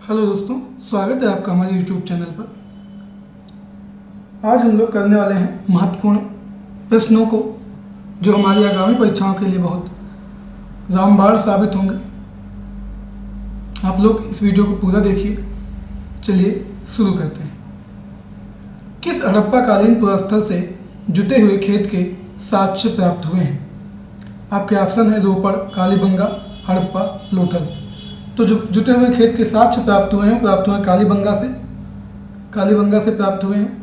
Hello दोस्तों, स्वागत है आपका हमारे यूट्यूब चैनल पर। आज हम लोग करने वाले हैं महत्वपूर्ण प्रश्नों को, जो हमारी आगामी परीक्षाओं के लिए बहुत रामबाण साबित होंगे। आप लोग इस वीडियो को पूरा देखिए। चलिए शुरू करते हैं। किस हड़प्पाकालीन पुरास्थल से जुटे हुए खेत के साक्ष्य प्राप्त हुए हैं? आपके ऑप्शन है रोपड़, कालीबंगा, हड़प्पा, लोथल। तो जो जुटे हुए खेत के साक्ष्य प्राप्त हुए हैं कालीबंगा से प्राप्त हुए हैं।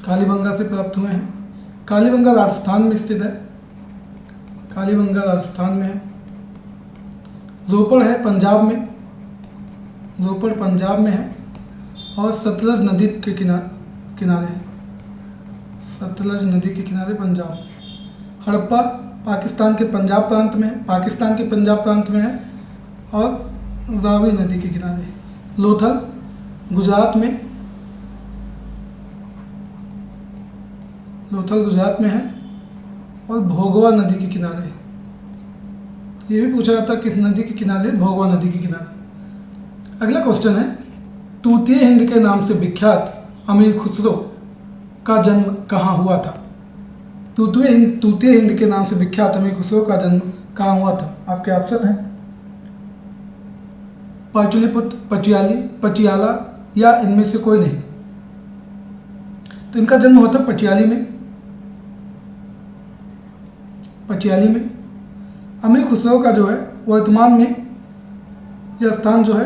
कालीबंगा से प्राप्त हुए हैं। कालीबंगा राजस्थान में स्थित है। रोपड़ है पंजाब में है और सतलज नदी के किनारे है। सतलज नदी के किनारे पंजाब। हड़प्पा पाकिस्तान के पंजाब प्रांत में है और रावी नदी के किनारे। लोथल गुजरात में है और भोगवा नदी के किनारे। तो ये भी पूछा जाता है किस नदी के किनारे? भोगवा नदी के किनारे। अगला क्वेश्चन है, तूतीय हिंद के नाम से विख्यात अमीर खुसरो का जन्म कहाँ हुआ था? तूतीय हिंद के नाम से विख्यात अमीर खुसरो का जन्म कहाँ हुआ था? आपके ऑप्शन है पाटलिपुत्र, पटियाला या इनमें से कोई नहीं। तो इनका जन्म हुआ था पटियाली में। अमीर खुसरो का जो है वर्तमान में यह स्थान जो है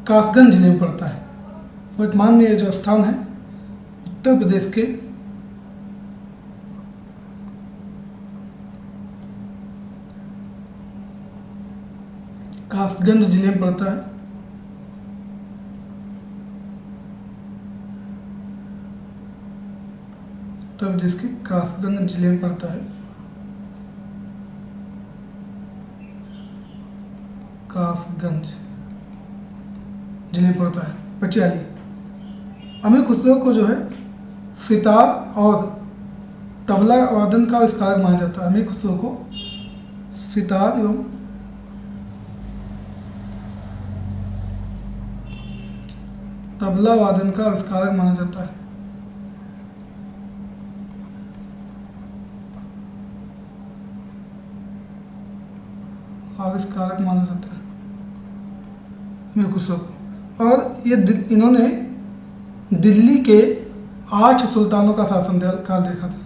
कासगंज जिले में पड़ता है। वर्तमान में यह जो स्थान है उत्तर प्रदेश के कासगंज जिले में पड़ता है। उत्तर प्रदेश के कासगंज जिले में पड़ता है। कासगंज जिले में पड़ता है पटियाली। अमीर खुसरो को जो है सितार और तबला वादन का आविष्कारक माना जाता है। अमीर खुसरो को सितार एवं तबला वादन का आविष्कारक माना जाता है। अमीर खुसरो को। और ये इन्होंने दिल्ली के 8 सुल्तानों का शासनकाल देखा था।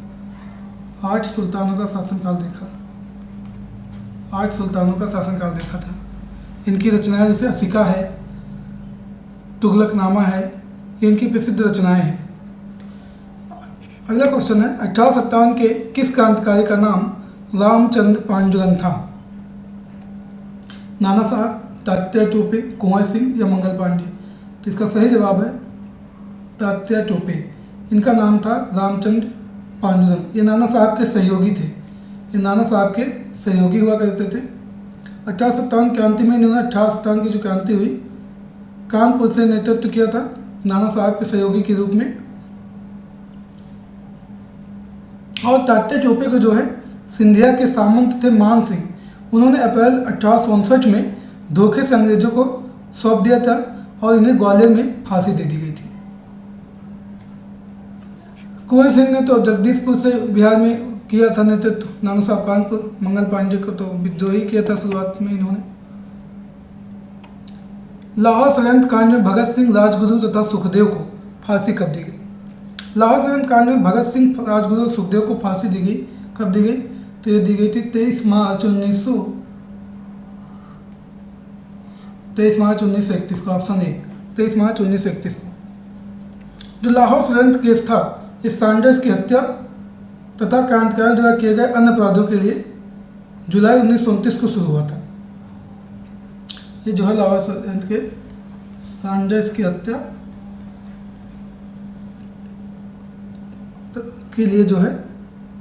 8 सुल्तानों का शासनकाल देखा था। इनकी रचनाएं जैसे असिका है, तुगलकनामा है, ये इनकी प्रसिद्ध रचनाएं हैं। अगला क्वेश्चन है, 1857 के किस क्रांतिकारी का नाम रामचंद्र पांडुरंग था? नाना साहब, तात्या टोपे, कुंवर सिंह या मंगल पांडे? तो इसका सही जवाब है तात्या टोपे। इनका नाम था रामचंद्र पांडुरंग। ये नाना साहब के सहयोगी हुआ करते थे। 1857 क्रांति में इन्होंने 1857 की जो क्रांति हुई कानपुर से नेतृत्व किया था नाना साहब के सहयोगी के रूप में। और तात्या टोपे को जो है सिंधिया के सामंत थे मान सिंह, उन्होंने अप्रैल 1859 में धोखे से अंग्रेजों को सौंप दिया था और इन्हें ग्वालियर में फांसी दे दी गई थी। कुंवर सिंह ने तो जगदीशपुर से बिहार में किया था नेतृत्व, नाना साहब कानपुर। मंगल पांडे को तो विद्रोही किया था शुरुआत में इन्होंने। लाहौर षड्यंत्र कांड में भगत सिंह, राजगुरु तथा सुखदेव को फांसी कब दी गई? लाहौर षड्यंत्र कांड में भगत सिंह, राजगुरु और सुखदेव को फांसी दी गई। कब दी गई? तो ये दी गई थी 23 मार्च 1931 को। ऑप्शन ए 23 मार्च 1931 को। जो लाहौर षड्यंत्र केस था, ये सैंडर्स की हत्या तथा क्रांतिकारियों द्वारा किए गए अन्य अपराधों के लिए जुलाई 1929 को शुरू हुआ था। ये जो है लाहौर षड्यंत्र के सैंडर्स की हत्या के लिए जो है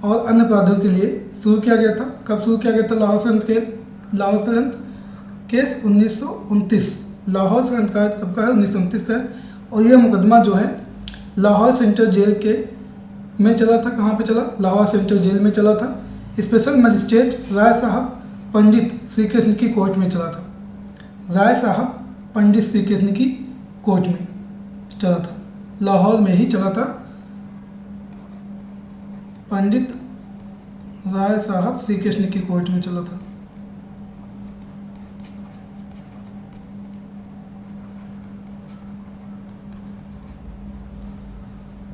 और अन्य अपराधों के लिए शुरू किया गया था। कब शुरू किया गया था लाहौर षड्यंत्र केस? 1929। लाहौर षड्यंत्र कब का है? 1929 का है। और यह मुकदमा जो है लाहौर सेंट्रल जेल के में चला था। कहाँ पे चला? लाहौर सेंट्रल जेल में चला था। स्पेशल मजिस्ट्रेट राय साहब पंडित श्री कृष्ण की कोर्ट में चला था। राय साहब पंडित श्री कृष्ण की कोर्ट में चला था, लाहौर में ही चला था। पंडित राय साहब श्री कृष्ण की कोर्ट में चला था।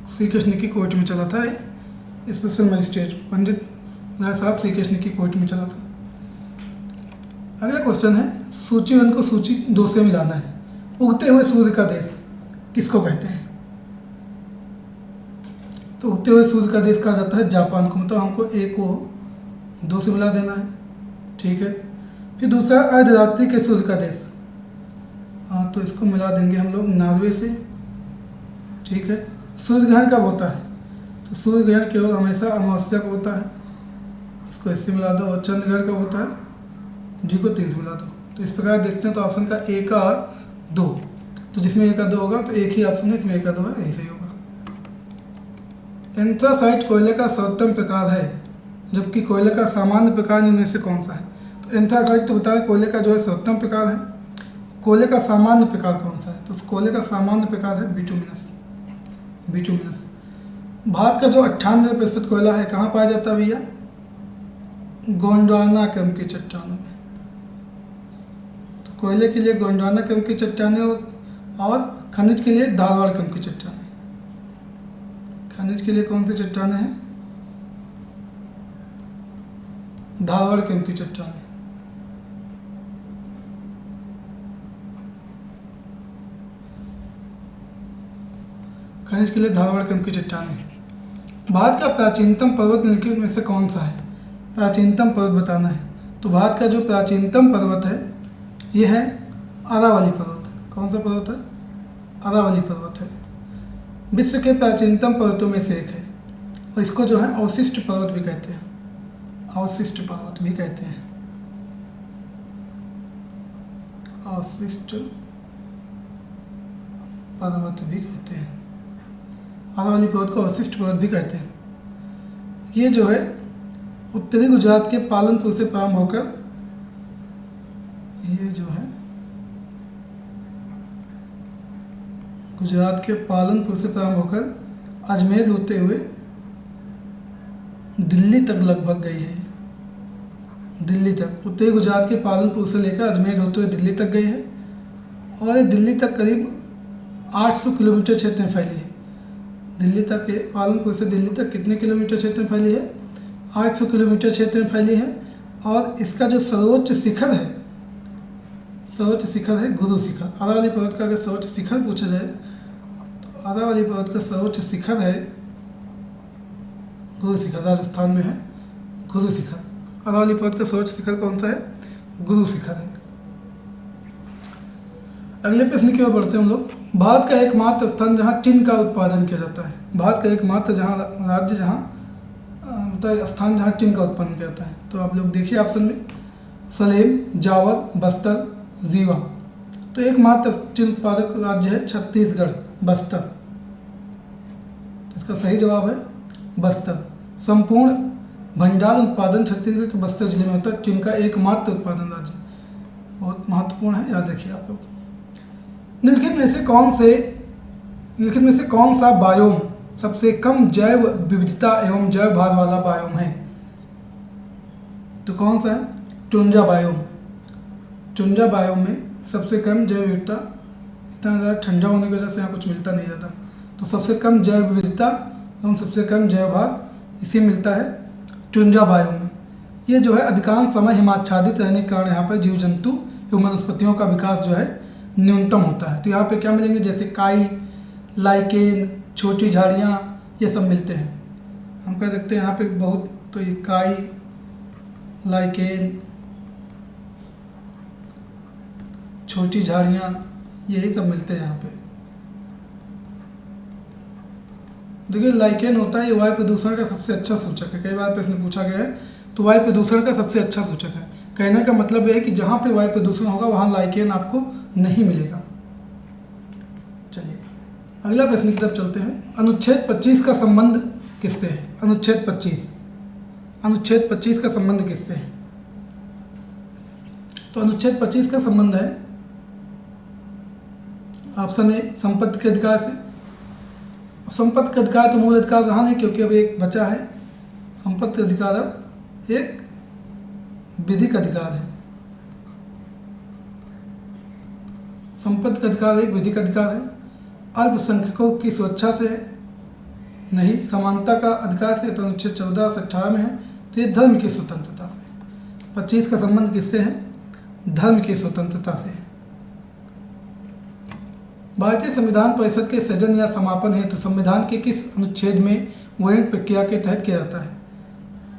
श्री कृष्ण की कोर्ट में चला था स्पेशल मजिस्ट्रेट पंडित राय साहब श्री कृष्ण की कोर्ट में चला था। अगला क्वेश्चन है, सूची 1 को सूची 2 से मिलाना है। उगते हुए सूर्य का देश किसको कहते हैं? तो उगते हुए सूर्य का देश कहा जाता है जापान को। मतलब हमको A को 2 से मिला देना है, ठीक है। फिर दूसरा अर्धरात्रि के सूर्य का देश, हाँ तो इसको मिला देंगे हम लोग नॉर्वे से, ठीक है। सूर्य ग्रहण कब होता है? तो सूर्य ग्रहण केवल हमेशा अमावस्या को होता है, इसको इससे मिला दो। और चंद्र ग्रहण कब होता है? D को 3 से मिला दो। तो इस प्रकार देखते हैं, तो ऑप्शन का 1 का 2, तो जिसमें 1 का 2 होगा तो एक ही ऑप्शन है, इसमें 1 का 2 है, यही सही होगा। एंथ्रासाइट कोयले का सर्वोत्तम प्रकार है, जबकि कोयले का सामान्य प्रकार इनमें से कौन सा है? तो एंथ्रासाइट तो बताया कोयले का जो है सर्वोत्तम प्रकार है। कोयले का सामान्य प्रकार कौन सा है? तो कोयले का सामान्य प्रकार है बिटुमिनस। बिटुमिनस। भारत का जो 98% कोयला है कहाँ पाया जाता है भैया? गोंडवाना क्रम की चट्टानों में। तो कोयले के लिए गोंडवाना क्रम की चट्टानें और खनिज के लिए धारवाड़ क्रम की चट्टानें। खनिज के लिए कौन सी चट्टानें हैं? धारवाड़ क्रम की चट्टानें। खनिज के लिए धारवाड़ क्रम की चट्टानें। भारत का प्राचीनतम पर्वत निम्नलिखित में से कौन सा है? प्राचीनतम पर्वत बताना है। तो भारत का जो प्राचीनतम पर्वत है ये है अरावली पर्वत। कौन सा पर्वत है? अरावली पर्वत है। विश्व के प्राचीनतम पर्वतों में से एक है, और इसको जो है अवशिष्ट पर्वत भी कहते हैं। अवशिष्ट पर्वत भी कहते हैं। अवशिष्ट पर्वत भी कहते हैं। अरावली पर्वत को अवशिष्ट पर्वत भी कहते हैं। ये जो है उत्तरी गुजरात के पालनपुर से प्रारंभ होकर, ये जो है गुजरात के पालनपुर से प्रारंभ होकर अजमेर होते हुए दिल्ली तक लगभग गई है। दिल्ली तक, उत्तरी गुजरात के पालनपुर से लेकर अजमेर होते हुए दिल्ली तक गई है, और ये दिल्ली तक करीब 800 किलोमीटर क्षेत्र में फैली है। दिल्ली तक, पालनपुर से दिल्ली तक कितने किलोमीटर क्षेत्र में फैली है? 800 किलोमीटर क्षेत्र में फैली है। और इसका जो सर्वोच्च शिखर है, सर्वोच्च शिखर है गुरु शिखर। अरावली पर्वत का अगर सर्वोच्च शिखर पूछा जाए तो अरावली पर्वत का सर्वोच्च शिखर है गुरु शिखर। राजस्थान में है गुरु शिखर। अरावली पर्वत का सर्वोच्च शिखर कौन सा है? गुरु शिखर है। अगले प्रश्न की ओर बढ़ते हैं हम लोग। भारत का एकमात्र स्थान जहाँ टिन का उत्पादन किया जाता है। भारत का एकमात्र राज्य जहाँ स्थान जहाँ टिन का उत्पादन किया जाता है। तो आप लोग देखिए ऑप्शन में सलेम, जावर, बस्तर, रीवा। तो एकमात्र टिन उत्पादक राज्य है छत्तीसगढ़, बस्तर। तो इसका सही जवाब है बस्तर। संपूर्ण भंडार उत्पादन छत्तीसगढ़ के बस्तर जिले में होता है। टिन का एकमात्र उत्पादन राज्य, बहुत महत्वपूर्ण है, याद रखिए आप लोग। निम्नलिखित में से कौन सा बायोम सबसे कम जैव विविधता एवं जैव भार वाला बायोम है? तो कौन सा है? टुंजा बायोम। टुंजा बायोम में सबसे कम जैव विविधता, इतना ज़्यादा ठंडा होने की वजह से यहाँ कुछ मिलता नहीं ज़्यादा, तो सबसे कम जैव विविधता एवं सबसे कम जैव भार इसे मिलता है टुंजा बायोम में। ये जो है अधिकांश समय हिमाच्छादित रहने के कारण यहाँ पर जीव जंतु एवं वनस्पतियों का विकास जो है न्यूनतम होता है। तो यहाँ पे क्या मिलेंगे? जैसे काई, लाइकेन, छोटी झाड़ियाँ, ये सब मिलते हैं। हम कह सकते हैं यहाँ पे बहुत, तो ये काई, लाइकेन, छोटी झाड़ियाँ, यही सब मिलते हैं यहाँ पे। देखिए लाइकेन होता है, ये वायु प्रदूषण का सबसे अच्छा सूचक है। कई बार प्रश्न पूछा गया है, तो वायु प्रदूषण का सबसे अच्छा सूचक है। कहने का मतलब यह है कि जहाँ पे वायु प्रदूषण होगा वहाँ लाइकेन आपको नहीं मिलेगा। चलिए अगला प्रश्न की तरफ चलते हैं। अनुच्छेद 25 का संबंध किससे है? अनुच्छेद 25 अनुच्छेद 25 का संबंध किससे है? तो अनुच्छेद 25 का संबंध है ऑप्शन ए संपत्ति के अधिकार से। संपत्ति का अधिकार तो मूल अधिकार रहा नहीं, क्योंकि अब एक बचा है। संपत्ति अधिकार अब एक विधिक अधिकार है। संपत्ति का अधिकार एक विधिक अधिकार है। अल्पसंख्यकों की सुरक्षा से है, नहीं। समानता का अधिकार से, तो अनुच्छेद 14 से 18 में है। तो ये धर्म की स्वतंत्रता से। 25 का संबंध किससे है? धर्म की स्वतंत्रता से है। भारतीय संविधान परिषद के सृजन या समापन हेतु संविधान के किस अनुच्छेद में वोटिंग प्रक्रिया के तहत किया जाता है?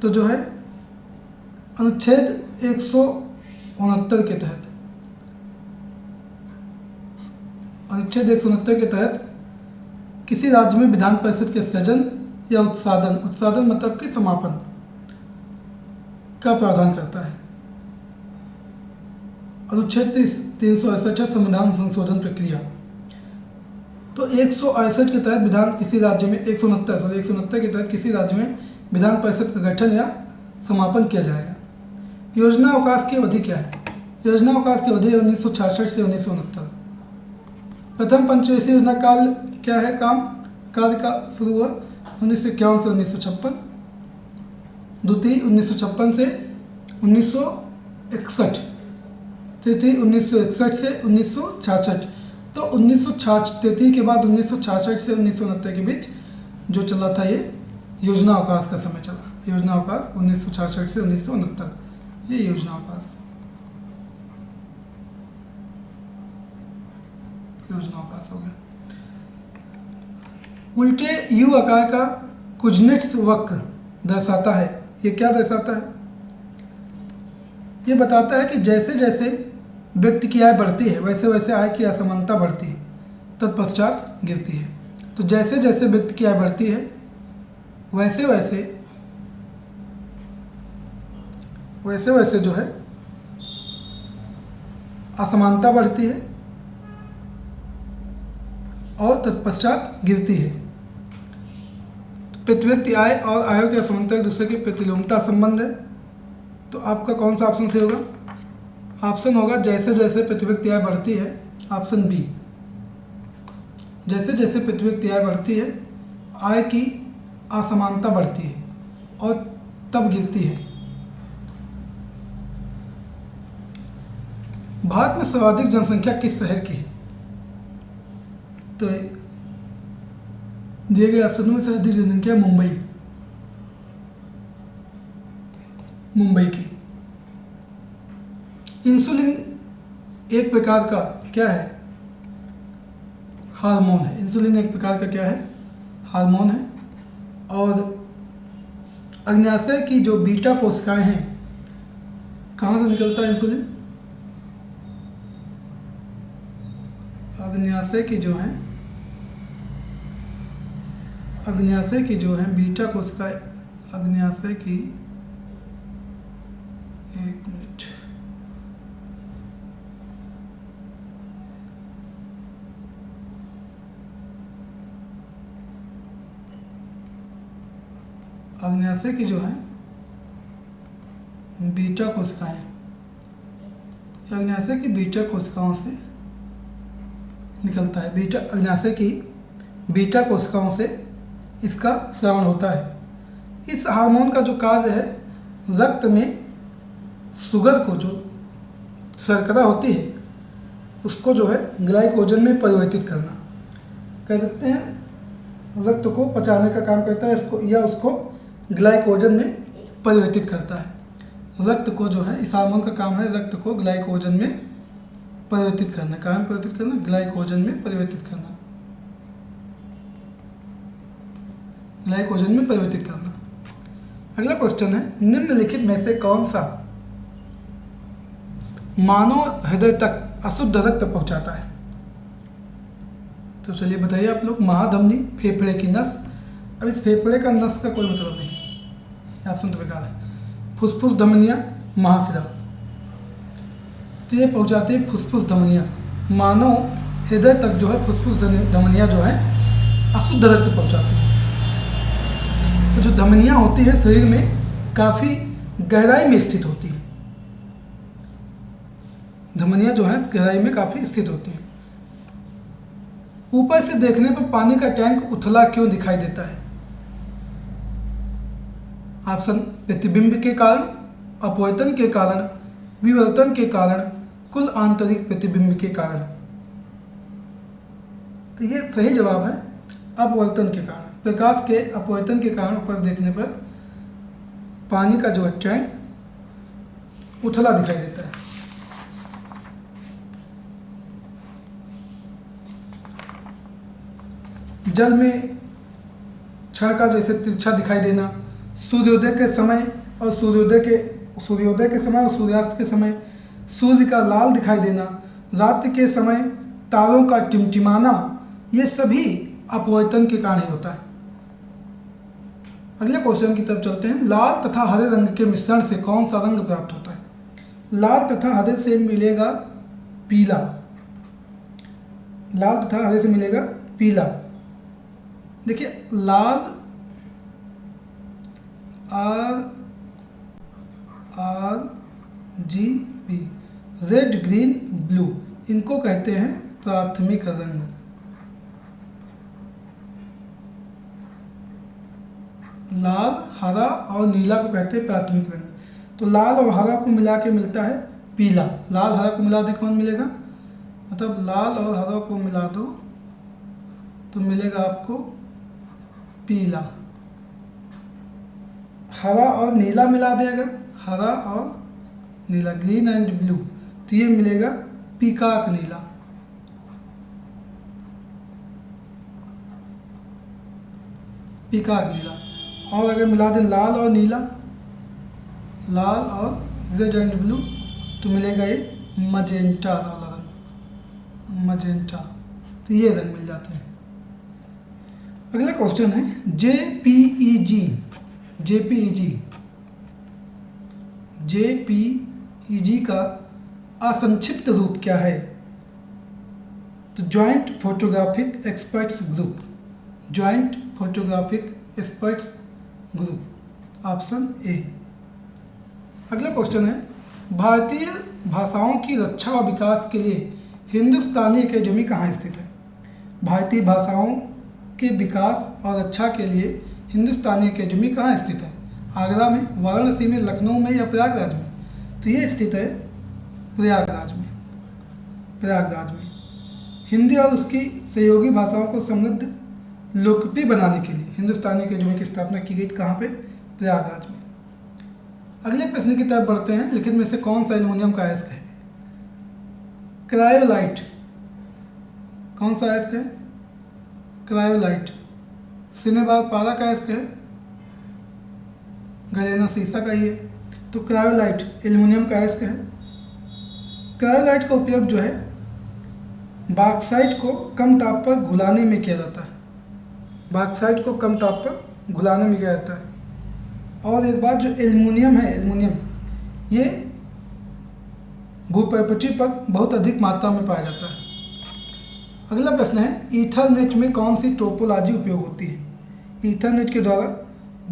तो जो है अनुच्छेद 169 के तहत। अनुच्छेद 169 के तहत किसी राज्य में विधान परिषद के सृजन या उत्सादन मतलब कि समापन का प्रावधान करता है। अनुच्छेद 368 संविधान संशोधन प्रक्रिया। तो 168 के तहत विधान किसी राज्य में 169 के तहत किसी राज्य में विधान परिषद का गठन या समापन किया जाएगा। योजना अवकाश की अवधि क्या है? योजना अवकाश की अवधि 1966 से 1969। प्रथम पंचवर्षीय योजना काल क्या है? कार्य का शुरू हुआ 1951 से 1956। द्वितीय 1956 से 1961। तृतीय 1961 से 1966। तो 1963 के बाद 1966 से 1969 के बीच जो चला था, ये योजना अवकाश का समय चला। योजना अवकाश 1966 से 1969, ये योजना अवकाश हो गया। उल्टे यू आकार का कुजनेट्स वक्र दर्शाता है। ये क्या दर्शाता है? ये बताता है कि जैसे जैसे व्यक्ति की आय बढ़ती है वैसे वैसे आय की असमानता बढ़ती है, तत्पश्चात गिरती है। तो जैसे जैसे व्यक्ति की आय बढ़ती है वैसे वैसे जो है असमानता बढ़ती है और तत्पश्चात गिरती है। प्रति व्यक्ति आय और आयों की असमानता एक दूसरे के प्रतिलोमता संबंध है। तो आपका कौन सा ऑप्शन से होगा? ऑप्शन होगा जैसे जैसे प्रति व्यक्ति आय बढ़ती है, ऑप्शन बी। जैसे जैसे प्रति व्यक्ति आय बढ़ती है, आय की असमानता बढ़ती है और तब गिरती है। भारत में सर्वाधिक जनसंख्या किस शहर की है? तो दिए गए ऑप्शन में सर्वाधिक जनसंख्या मुंबई की। इंसुलिन एक प्रकार का क्या है? हार्मोन है। इंसुलिन एक प्रकार का क्या है? हार्मोन है। और अग्न्याशय की जो बीटा कोशिकाएं हैं, कहाँ से निकलता है इंसुलिन? अग्न्याशय की जो है बीटा कोशिकाएं, अग्न्याशय की, एक मिनट, अग्न्याशय की जो है बीटा कोशिकाएं, अग्न्याशय की बीटा कोशिकाओं से निकलता है। अग्न्याशय की बीटा कोशिकाओं से इसका स्रावन होता है। इस हार्मोन का जो कार्य है, रक्त में शुगर को, जो शर्करा होती है, उसको जो है ग्लाइकोजन में परिवर्तित करना, कह सकते हैं रक्त को पचाने का काम करता है इसको, या उसको ग्लाइकोजन में परिवर्तित करता है। रक्त को जो है, इस हार्मोन का काम है रक्त को ग्लाइकोजन में परिवर्तित करना। कहाँ में परिवर्तित करना? ग्लाइकोजन में परिवर्तित करना। ग्लाइकोजन में परिवर्तित करना। अगला क्वेश्चन है, निम्नलिखित में से कौन सा मानव हृदय तक अशुद्ध रक्त पहुंचाता है? तो चलिए बताइए आप लोग। महाधमनी, फेफड़े की नस। अब इस फेफड़े का नस का कोई मतलब नहीं, ऑप्शन तो बेकार है। फुसफुस धमनियाँ, महाशिरा। तो ये पहुंचाती है फुसफुस धमनियाँ। मानव हृदय तक जो है फुसफुस धमनियाँ जो है अशुद्ध रक्त पहुंचाती है। तो जो धमनियाँ होती है शरीर में काफ़ी गहराई में स्थित होती हैं। धमनियाँ जो हैं गहराई में काफ़ी स्थित होती हैं। ऊपर से देखने पर पानी का टैंक उथला क्यों दिखाई देता है? ऑप्शन प्रतिबिंब के कारण, अपवर्तन के कारण, विवर्तन के कारण, कुल आंतरिक प्रतिबिंब के कारण। तो ये सही जवाब है अपवर्तन के कारण। प्रकाश के अपवर्तन के कारण ऊपर देखने पर पानी का जो टैंक उथला दिखाई देता है। जल में क्षण का जैसे तिरछा दिखाई देना, सूर्योदय के समय और सूर्यास्त के समय सूर्य का लाल दिखाई देना, रात्रि के समय तारों का टिमटिमाना, ये सभी अपवर्तन के कारण ही होता है। अगले क्वेश्चन की तरफ चलते हैं। लाल तथा हरे रंग के मिश्रण से कौन सा रंग प्राप्त होता है? लाल तथा हरे से मिलेगा पीला। लाल तथा हरे से मिलेगा पीला। देखिए लाल RGB, रेड ग्रीन ब्लू, इनको कहते हैं प्राथमिक रंग। लाल, हरा और नीला को कहते हैं प्राथमिक रंग। तो लाल और हरा को मिला के मिलता है पीला। लाल हरा को मिला दे कौन मिलेगा? मतलब लाल और हरा को मिला दो तो मिलेगा आपको पीला। हरा और नीला मिला दे अगर, हरा और नीला, ग्रीन एंड ब्लू, तो ये मिलेगा पीकॉक नीला। पीकॉक नीला। और अगर मिला दें लाल और नीला, लाल और रेड एंड ब्लू, तो मिलेगा ये मजेंटा वाला रंग, मजेंटा। तो ये रंग मिल जाते हैं। अगला क्वेश्चन है JPEG का असंक्षिप्त रूप क्या है? तो joint photographic experts group, joint photographic experts group, option A. अगला क्वेश्चन है भारतीय भाषाओं की रक्षा और विकास के लिए हिंदुस्तानी एकेडमी कहाँ स्थित है? भारतीय भाषाओं के विकास और रक्षा के लिए हिंदुस्तानी एकेडमी कहाँ स्थित है? आगरा में, वाराणसी में, लखनऊ में या प्रयागराज में? तो ये स्थित है प्रयागराज में। प्रयागराज में। हिंदी और उसकी सहयोगी भाषाओं को समृद्ध लोकप्रिय बनाने के लिए हिंदुस्तानी एकेडमी की स्थापना की गई। कहाँ पे? प्रयागराज में। अगले प्रश्न की तरफ बढ़ते हैं। लिखित में से कौन सा एल्युमिनियम का अयस्क है? क्रायोलाइट। कौन सा अयस्क है? क्रायोलाइट। सिनेबार पारा का अयस्क है, गलेना सीसा का ही है। तो क्रायोलाइट एल्युमिनियम का अयस्क है। क्रायोलाइट का उपयोग जो है बॉक्साइट को कम ताप पर घुलाने में किया जाता है। बॉक्साइट को कम ताप पर घुलाने में किया जाता है। और एक बात, जो एल्युमिनियम है, एल्युमिनियम ये भूपृष्ठ पर बहुत अधिक मात्रा में पाया जाता है। अगला प्रश्न है ईथरनेट में कौन सी टोपोलॉजी उपयोग होती है? ईथरनेट के द्वारा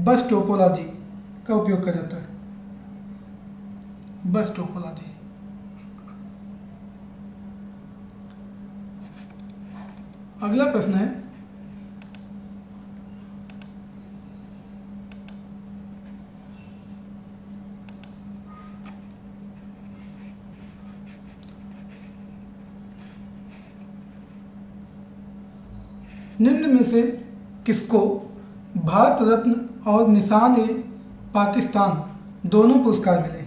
बस टोपोलॉजी का उपयोग किया जाता है। बस टोपोलॉजी। अगला प्रश्न है निम्न में से किसको भारत रत्न और निशान-ए-पाकिस्तान दोनों पुरस्कार मिले?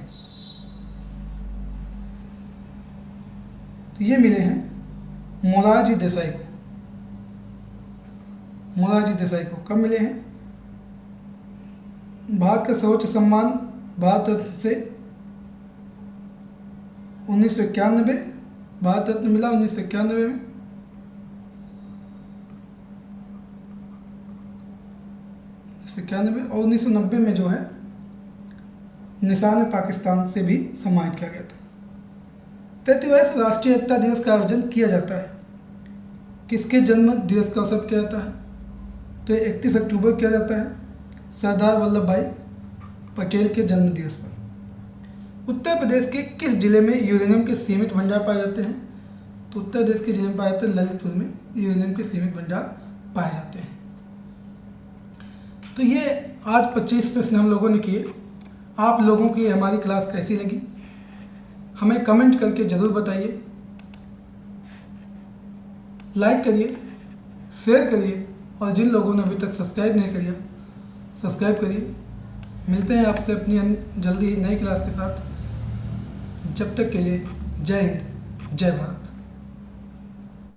ये मिले हैं मोरारजी देसाई को। मोरारजी देसाई को कब मिले हैं? भारत का सर्वोच्च सम्मान भारत रत्न से 1991 भारत रत्न मिला 1991 में। और 1990 में जो है निशान-ए-पाकिस्तान से भी सम्मानित किया गया था। प्रतिवर्ष राष्ट्रीय एकता दिवस का आयोजन किया जाता है। किसके जन्म दिवस का अवसर किया जाता है? तो 31 अक्टूबर किया जाता है। सरदार वल्लभ भाई पटेल के जन्म दिवस पर। उत्तर प्रदेश के किस जिले में यूरेनियम के सीमित भंडार पाए जाते हैं? तो उत्तर प्रदेश के जिले में पाए जाते हैं ललितपुर में यूरेनियम के सीमित भंडार पाए जाते हैं। तो ये आज 25 प्रश्न हम लोगों ने किए। आप लोगों की हमारी क्लास कैसी लगी हमें कमेंट करके ज़रूर बताइए। लाइक करिए, शेयर करिए और जिन लोगों ने अभी तक सब्सक्राइब नहीं किया सब्सक्राइब करिए। मिलते हैं आपसे अपनी जल्दी नई क्लास के साथ। जब तक के लिए जय हिंद, जय भारत।